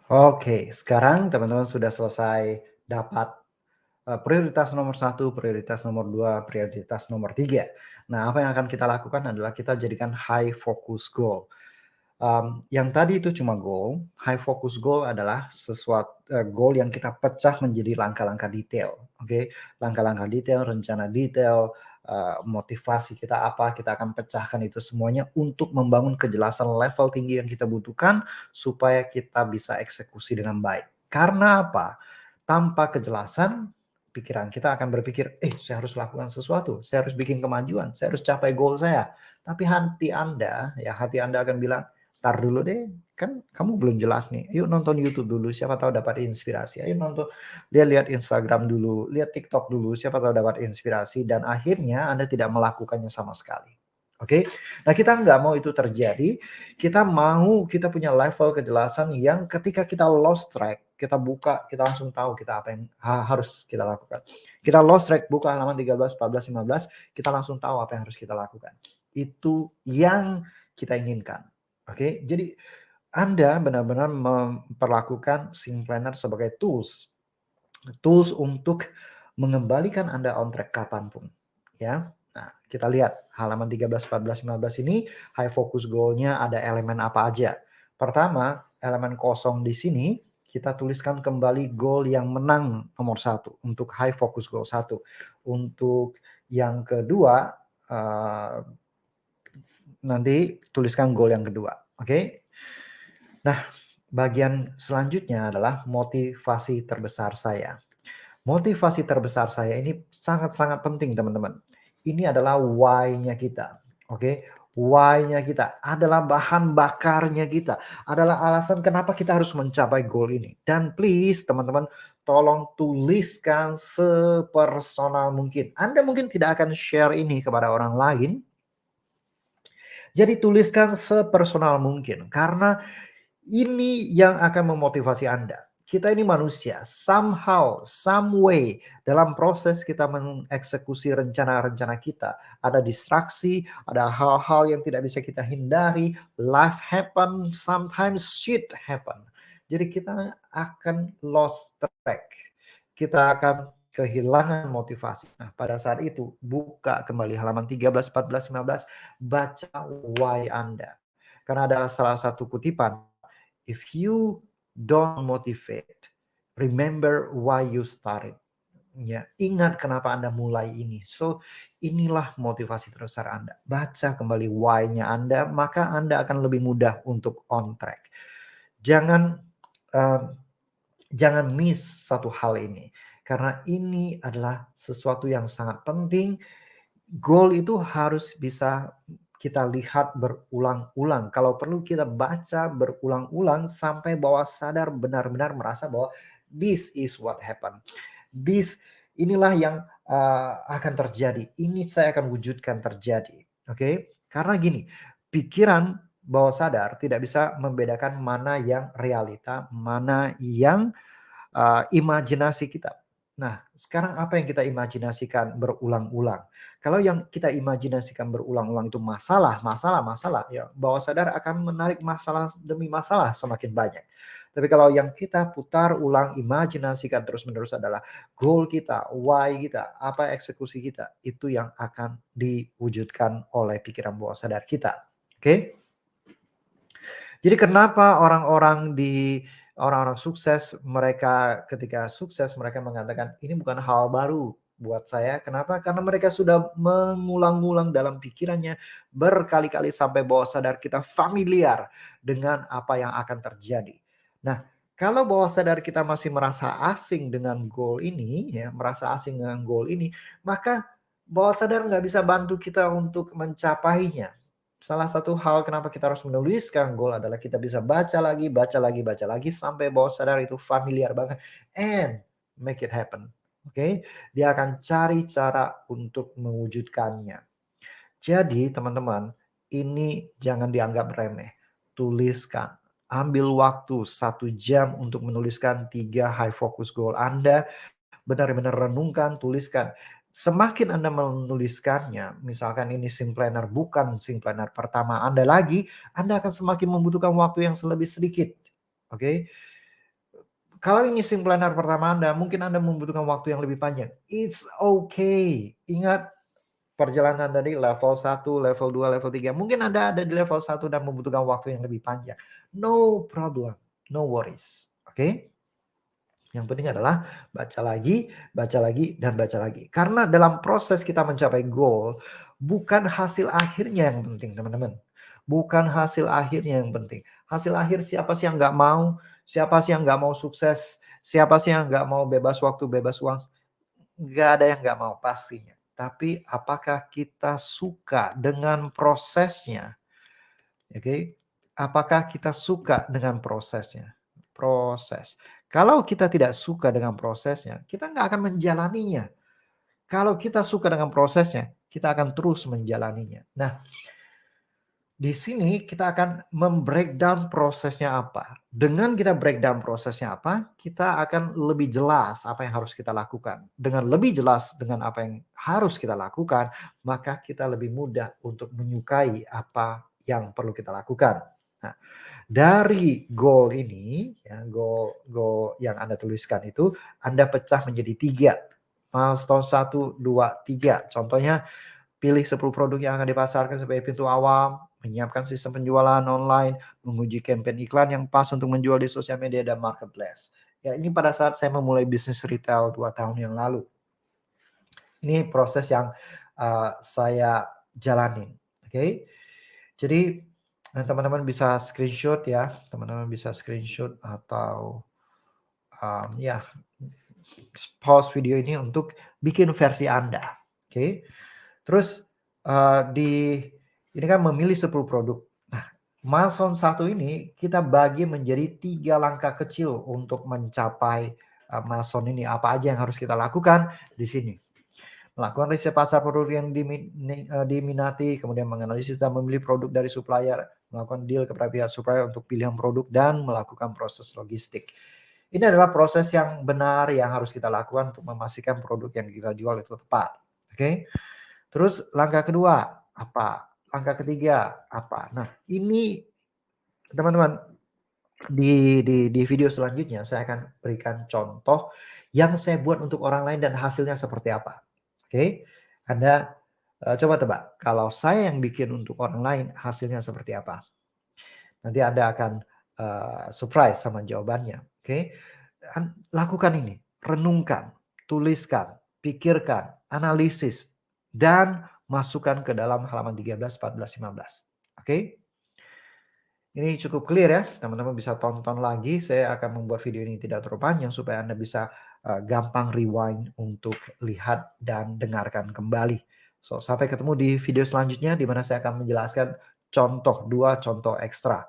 Oke, sekarang teman-teman sudah selesai dapat prioritas nomor satu, prioritas nomor 2, prioritas nomor 3. Nah, apa yang akan kita lakukan adalah kita jadikan high focus goal. Yang tadi itu cuma goal, high focus goal adalah goal yang kita pecah menjadi langkah-langkah detail, oke? Langkah-langkah detail, rencana detail, motivasi kita apa, kita akan pecahkan itu semuanya untuk membangun kejelasan level tinggi yang kita butuhkan supaya kita bisa eksekusi dengan baik. Karena apa? Tanpa kejelasan, pikiran kita akan berpikir, saya harus lakukan sesuatu, saya harus bikin kemajuan, saya harus capai goal saya." Tapi hati Anda akan bilang, "Entar dulu deh, kan kamu belum jelas nih. Yuk nonton YouTube dulu, siapa tahu dapat inspirasi. Ayo nonton lihat Instagram dulu, lihat TikTok dulu, siapa tahu dapat inspirasi." Dan akhirnya Anda tidak melakukannya sama sekali. Oke? Nah, kita nggak mau itu terjadi, kita punya level kejelasan yang ketika kita lost track, kita buka, kita langsung tahu kita apa yang harus kita lakukan. Kita lost track, buka halaman 13, 14, 15, kita langsung tahu apa yang harus kita lakukan. Itu yang kita inginkan. Oke? Jadi Anda benar-benar memperlakukan Sync Planner sebagai tools. Tools untuk mengembalikan Anda on track kapanpun, ya. Nah, kita lihat halaman 13, 14, 15 ini high focus goal-nya ada elemen apa aja. Pertama, elemen kosong di sini kita tuliskan kembali goal yang menang nomor satu untuk high focus goal satu. Untuk yang kedua, nanti tuliskan goal yang kedua, oke? Nah, bagian selanjutnya adalah motivasi terbesar saya. Motivasi terbesar saya ini sangat-sangat penting, teman-teman. Ini adalah why-nya kita, oke? Why-nya kita adalah bahan bakarnya kita, adalah alasan kenapa kita harus mencapai goal ini. Dan please teman-teman, tolong tuliskan sepersonal mungkin. Anda mungkin tidak akan share ini kepada orang lain, jadi tuliskan sepersonal mungkin, karena ini yang akan memotivasi Anda. Kita ini manusia, somehow, some way, dalam proses kita mengeksekusi rencana-rencana kita, ada distraksi, ada hal-hal yang tidak bisa kita hindari, life happen, sometimes shit happen. Jadi kita akan lost track. Kita akan kehilangan motivasi. Nah, pada saat itu buka kembali halaman 13, 14, 15, baca why Anda. Karena ada salah satu kutipan, "If you don't motivate, remember why you started." Ya, ingat kenapa Anda mulai ini. So, inilah motivasi terbesar Anda. Baca kembali why-nya Anda, maka Anda akan lebih mudah untuk on track. Jangan jangan miss satu hal ini, karena ini adalah sesuatu yang sangat penting. Goal itu harus bisa kita lihat berulang-ulang. Kalau perlu kita baca berulang-ulang sampai bawah sadar benar-benar merasa bahwa this is what happened. Inilah yang akan terjadi. Ini saya akan wujudkan terjadi. Oke? Karena gini, pikiran bawah sadar tidak bisa membedakan mana yang realita, mana yang imajinasi kita. Nah, sekarang apa yang kita imajinasikan berulang-ulang? Kalau yang kita imajinasikan berulang-ulang itu masalah, ya bawah sadar akan menarik masalah demi masalah semakin banyak. Tapi kalau yang kita putar ulang, imajinasikan terus-menerus adalah goal kita, why kita, apa eksekusi kita, itu yang akan diwujudkan oleh pikiran bawah sadar kita. Oke? Jadi kenapa orang-orang sukses, mereka ketika sukses mereka mengatakan, "Ini bukan hal baru buat saya." Kenapa? Karena mereka sudah mengulang-ulang dalam pikirannya berkali-kali sampai bawah sadar kita familiar dengan apa yang akan terjadi. Nah, kalau bawah sadar kita masih merasa asing dengan goal ini, ya, merasa asing dengan goal ini, maka bawah sadar nggak bisa bantu kita untuk mencapainya. Salah satu hal kenapa kita harus menuliskan goal adalah kita bisa baca lagi, baca lagi, baca lagi sampai bawah sadar itu familiar banget and make it happen. Oke? Dia akan cari cara untuk mewujudkannya. Jadi teman-teman, ini jangan dianggap remeh. Tuliskan. Ambil waktu 1 jam untuk menuliskan 3 high focus goal Anda. Benar-benar renungkan, tuliskan. Semakin Anda menuliskannya, misalkan ini Sync Planner bukan Sync Planner pertama Anda lagi, Anda akan semakin membutuhkan waktu yang lebih sedikit. Oke? Kalau ini sim planner pertama Anda, mungkin Anda membutuhkan waktu yang lebih panjang. It's okay. Ingat perjalanan dari level 1, level 2, level 3. Mungkin Anda ada di level 1 dan membutuhkan waktu yang lebih panjang. No problem, no worries. Oke? Yang penting adalah baca lagi, dan baca lagi. Karena dalam proses kita mencapai goal, bukan hasil akhirnya yang penting, teman-teman. Bukan hasil akhirnya yang penting. Hasil akhir siapa sih yang nggak mau? Siapa sih yang nggak mau sukses? Siapa sih yang nggak mau bebas waktu, bebas uang? Nggak ada yang nggak mau pastinya. Tapi apakah kita suka dengan prosesnya? Oke, apakah kita suka dengan prosesnya? Proses. Kalau kita tidak suka dengan prosesnya, kita nggak akan menjalaninya. Kalau kita suka dengan prosesnya, kita akan terus menjalaninya. Nah, di sini kita akan membreakdown prosesnya apa. Dengan kita breakdown prosesnya apa, kita akan lebih jelas apa yang harus kita lakukan. Dengan lebih jelas dengan apa yang harus kita lakukan, maka kita lebih mudah untuk menyukai apa yang perlu kita lakukan. Nah, dari goal ini, ya, goal yang Anda tuliskan itu, Anda pecah menjadi 3. Milestone 1, 2, 3. Contohnya, pilih 10 produk yang akan dipasarkan sebagai pintu awal, menyiapkan sistem penjualan online, menguji campaign iklan yang pas untuk menjual di sosial media dan marketplace. Ya, ini pada saat saya memulai bisnis retail 2 tahun yang lalu. Ini proses yang saya jalanin, oke. Jadi, teman-teman bisa screenshot ya, teman-teman bisa screenshot atau, ya pause video ini untuk bikin versi Anda, oke. Terus, di ini kan memilih 10 produk. Nah, milestone 1 ini kita bagi menjadi 3 langkah kecil untuk mencapai, milestone ini. Apa aja yang harus kita lakukan di sini. Melakukan riset pasar produk yang diminati, kemudian menganalisis dan memilih produk dari supplier, melakukan deal kepada pihak supplier untuk pilihan produk, dan melakukan proses logistik. Ini adalah proses yang benar yang harus kita lakukan untuk memastikan produk yang kita jual itu tepat. Oke. Terus langkah kedua apa? Langkah ketiga apa? Nah, ini teman-teman di video selanjutnya saya akan berikan contoh yang saya buat untuk orang lain dan hasilnya seperti apa. Oke? Anda, coba tebak, kalau saya yang bikin untuk orang lain hasilnya seperti apa? Nanti Anda akan, surprise sama jawabannya, oke? Lakukan ini, renungkan, tuliskan, pikirkan, analisis, dan masukkan ke dalam halaman 13, 14, 15. Oke? Ini cukup clear ya, teman-teman bisa tonton lagi. Saya akan membuat video ini tidak terlalu panjang supaya Anda bisa gampang rewind untuk lihat dan dengarkan kembali. So, sampai ketemu di video selanjutnya di mana saya akan menjelaskan contoh 2 contoh ekstra.